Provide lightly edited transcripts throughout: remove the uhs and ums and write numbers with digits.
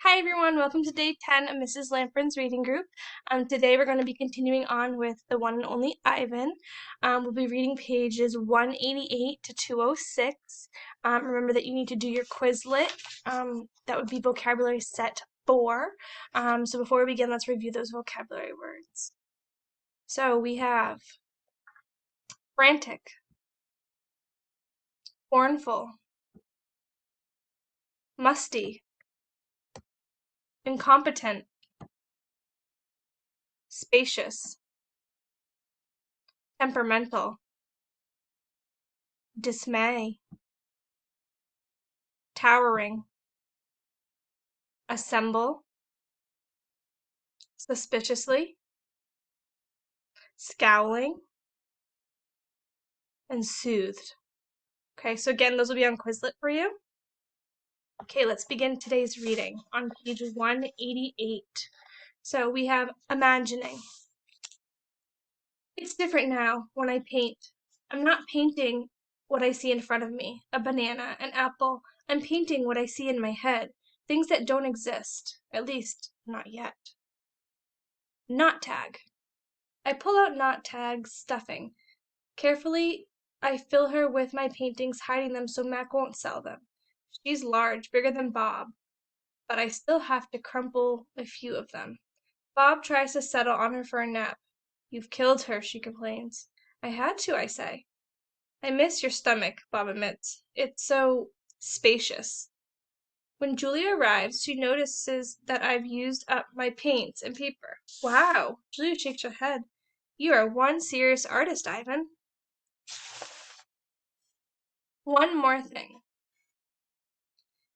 Hi everyone, welcome to day 10 of Mrs. Lamprin's reading group. Today we're going to be continuing on with the one and only Ivan. We'll be reading pages 188 to 206. Remember that you need to do your Quizlet. That would be vocabulary set 4. So before we begin, let's review those vocabulary words. So we have frantic, mournful, musty, incompetent, spacious, temperamental, dismay, towering, assemble, suspiciously, scowling, and soothed. Okay, so again, those will be on Quizlet for you. Okay, let's begin today's reading on page 188. So we have imagining. It's different now when I paint. I'm not painting what I see in front of me, a banana, an apple. I'm painting what I see in my head, things that don't exist, at least not yet. Knot tag. I pull out knot tag's stuffing. Carefully, I fill her with my paintings, hiding them so Mac won't sell them. She's large, bigger than Bob, but I still have to crumple a few of them. Bob tries to settle on her for a nap. You've killed her, she complains. I had to, I say. I miss your stomach, Bob admits. It's so spacious. When Julia arrives, she notices that I've used up my paints and paper. Wow, Julia shakes her head. You are one serious artist, Ivan. One more thing.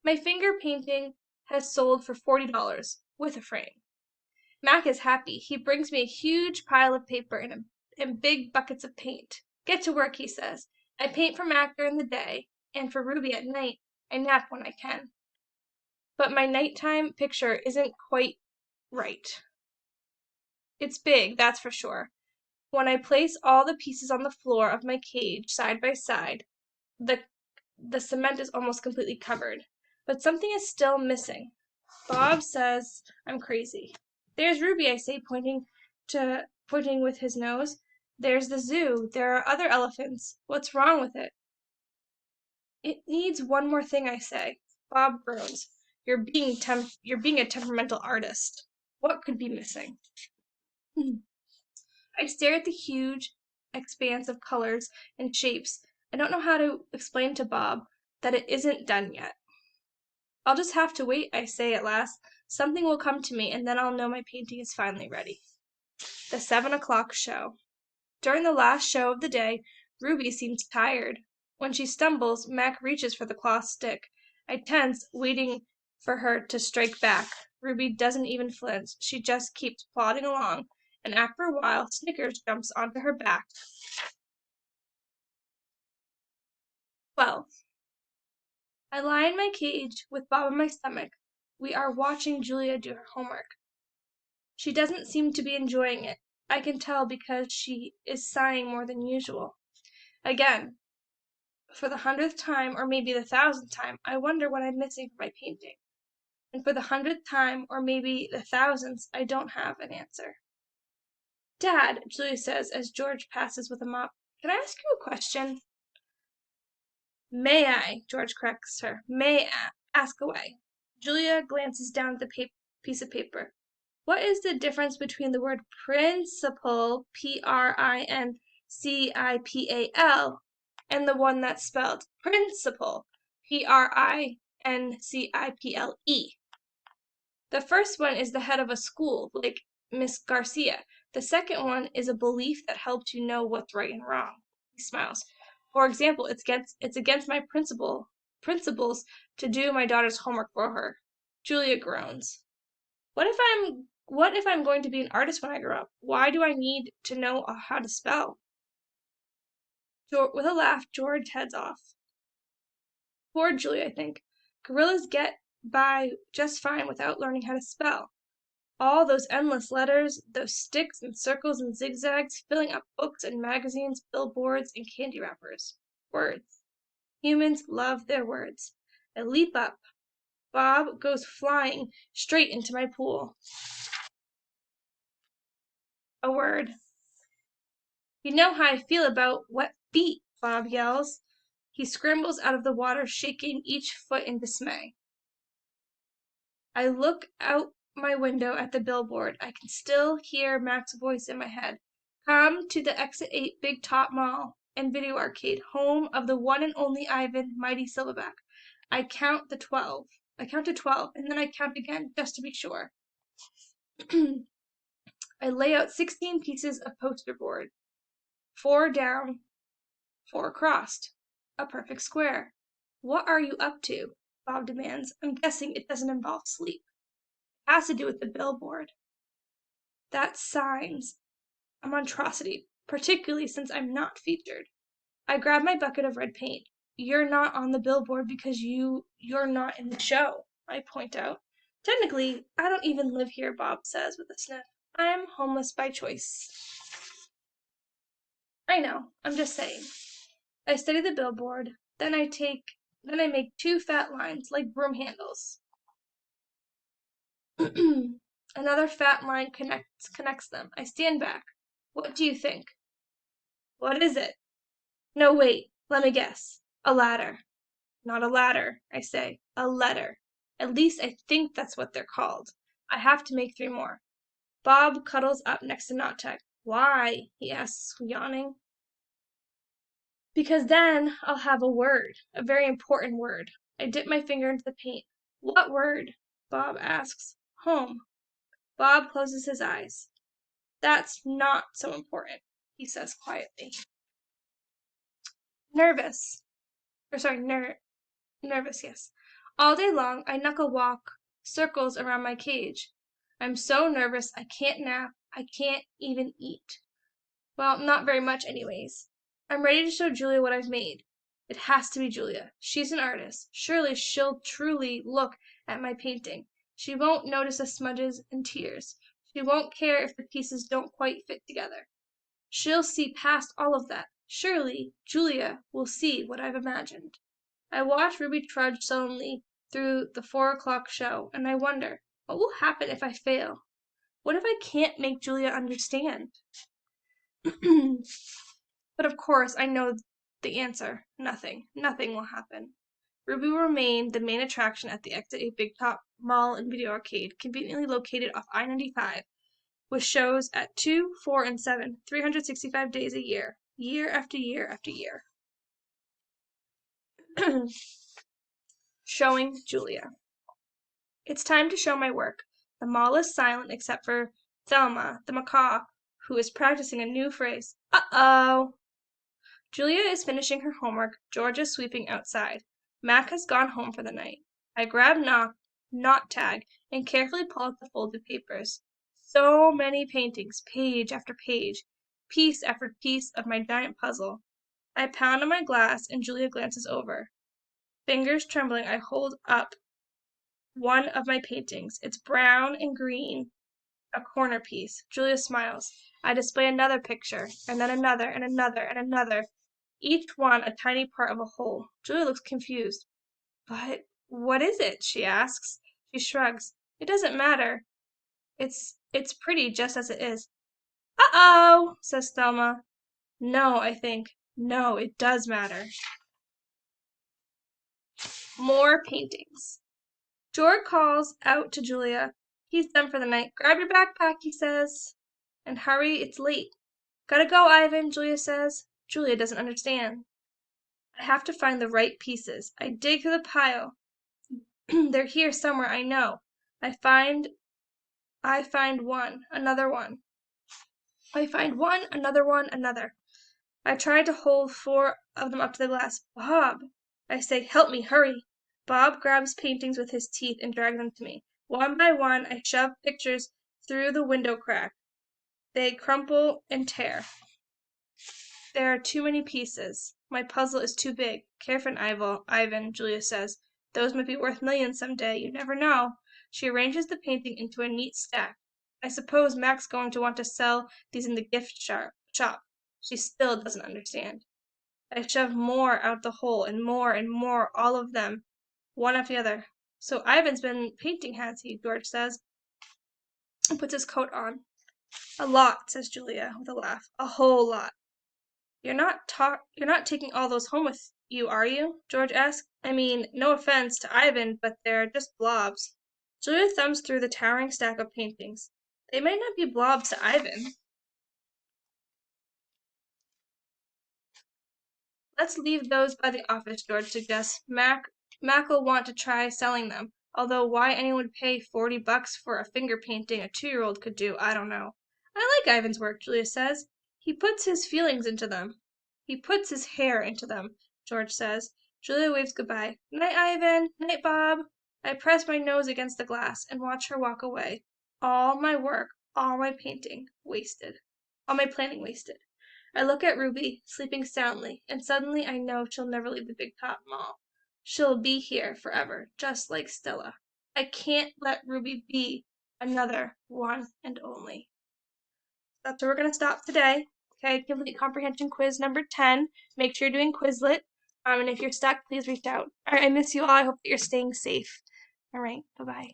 My finger painting has sold for $40 with a frame. Mac is happy. He brings me a huge pile of paper and big buckets of paint. Get to work, he says. I paint for Mac during the day, and for Ruby at night. I nap when I can. But my nighttime picture isn't quite right. It's big, that's for sure. When I place all the pieces on the floor of my cage side by side, the cement is almost completely covered. But something is still missing. Bob says I'm crazy. There's Ruby, I say, pointing with his nose. There's the zoo. There are other elephants. What's wrong with it? It needs one more thing, I say. Bob groans. You're being a temperamental artist. What could be missing? I stare at the huge expanse of colors and shapes. I don't know how to explain to Bob that it isn't done yet. I'll just have to wait, I say at last. Something will come to me, and then I'll know my painting is finally ready. The 7 o'clock show. During the last show of the day, Ruby seems tired. When she stumbles, Mac reaches for the cloth stick. I tense, waiting for her to strike back. Ruby doesn't even flinch. She just keeps plodding along, and after a while, Snickers jumps onto her back. 12. I lie in my cage with Bob on my stomach. We are watching Julia do her homework. She doesn't seem to be enjoying it. I can tell because she is sighing more than usual. Again, for the 100th time, or maybe the 1,000th time, I wonder what I'm missing from my painting. And for the 100th time, or maybe the 1,000th, I don't have an answer. Dad, Julia says as George passes with a mop, can I ask you a question? May I? George corrects her. May I? Ask away. Julia glances down at the piece of paper. What is the difference between the word principal, Principal, and the one that's spelled principle, Principle? The first one is the head of a school, like Miss Garcia. The second one is a belief that helps you know what's right and wrong. He smiles. For example, it's against my principles to do my daughter's homework for her. Julia groans. What if I'm going to be an artist when I grow up? Why do I need to know how to spell? With a laugh, George heads off. Poor Julia, I think. Gorillas get by just fine without learning how to spell. All those endless letters, those sticks and circles and zigzags, filling up books and magazines, billboards and candy wrappers. Words. Humans love their words. I leap up. Bob goes flying straight into my pool. A word. You know how I feel about wet feet, Bob yells. He scrambles out of the water, shaking each foot in dismay. I look out my window at the billboard. I can still hear Mac's voice in my head. Come to the Exit 8 Big Top Mall and Video Arcade, home of the one and only Ivan, Mighty Silverback. I count to 12, and then I count again, just to be sure. I lay out 16 pieces of poster board. 4 down, 4 crossed. A perfect square. What are you up to? Bob demands. I'm guessing it doesn't involve sleep. It has to do with the billboard. That's signs. A monstrosity, particularly since I'm not featured. I grab my bucket of red paint. You're not on the billboard because you're not in the show, I point out. Technically, I don't even live here, Bob says with a sniff. I'm homeless by choice. I know, I'm just saying. I study the billboard, then I make 2 fat lines like broom handles. Another fat line connects them. I stand back. What do you think? What is it? No, wait, let me guess. A ladder. Not a ladder, I say. A letter. At least I think that's what they're called. I have to make 3 more. Bob cuddles up next to Knottag. Why? He asks, yawning. Because then I'll have a word, a very important word. I dip my finger into the paint. What word? Bob asks. Home. Bob closes his eyes. That's not so important, he says quietly. Nervous. Nervous, yes. All day long, I knuckle walk circles around my cage. I'm so nervous I can't nap. I can't even eat. Well, not very much anyways. I'm ready to show Julia what I've made. It has to be Julia. She's an artist. Surely she'll truly look at my painting. She won't notice the smudges and tears. She won't care if the pieces don't quite fit together. She'll see past all of that. Surely Julia will see what I've imagined. I watch Ruby trudge sullenly through the 4 o'clock show, and I wonder, what will happen if I fail? What if I can't make Julia understand? But of course, I know the answer. Nothing. Nothing will happen. Ruby will remain the main attraction at the Exit 8 Big Top Mall and Video Arcade, conveniently located off I-95, with shows at 2, 4, and 7, 365 days a year, year after year after year. Showing Julia. It's time to show my work. The mall is silent except for Thelma, the macaw, who is practicing a new phrase. Uh-oh! Julia is finishing her homework. George is sweeping outside. Mac has gone home for the night. I grab Knottag and carefully pull out the folded papers. So many paintings, page after page, piece after piece of my giant puzzle. I pound on my glass and Julia glances over. Fingers trembling, I hold up one of my paintings. It's brown and green, a corner piece. Julia smiles. I display another picture, and then another, and another, and another. Each one a tiny part of a whole. Julia looks confused. But what is it? She asks. She shrugs. It doesn't matter. It's pretty just as it is. Uh-oh, says Thelma. No, I think. No, it does matter. More paintings. George calls out to Julia. He's done for the night. Grab your backpack, he says. And hurry, it's late. Gotta go, Ivan, Julia says. Julia doesn't understand. I have to find the right pieces. I dig through the pile. They're here somewhere, I know. I find one, another one. I find one, another one, another. I try to hold 4 of them up to the glass. Bob! I say, help me, hurry. Bob grabs paintings with his teeth and drags them to me. One by one, I shove pictures through the window crack. They crumple and tear. There are too many pieces. My puzzle is too big. Careful, Ivan, Julia says. Those might be worth millions some day. You never know. She arranges the painting into a neat stack. I suppose Mac's going to want to sell these in the gift shop. She still doesn't understand. I shove more out the hole, and more, all of them, one after the other. So Ivan's been painting, has he? George says, and puts his coat on. A lot, says Julia with a laugh. A whole lot. You're not taking all those home with you, are you? George asked. I mean, no offense to Ivan, but they're just blobs. Julia thumbs through the towering stack of paintings. They might not be blobs to Ivan. Let's leave those by the office, George suggests. Mac'll want to try selling them, although why anyone would pay $40 for a finger painting a 2-year-old could do, I don't know. I like Ivan's work, Julia says. He puts his feelings into them. He puts his hair into them, George says. Julia waves goodbye. Night, Ivan. Night, Bob. I press my nose against the glass and watch her walk away. All my work, all my painting, wasted. All my planning wasted. I look at Ruby, sleeping soundly, and suddenly I know she'll never leave the Big Top Mall. She'll be here forever, just like Stella. I can't let Ruby be another one and only. That's where we're going to stop today. Okay, Complete Comprehension Quiz number 10. Make sure you're doing Quizlet. And if you're stuck, please reach out. All right, I miss you all. I hope that you're staying safe. All right, bye-bye.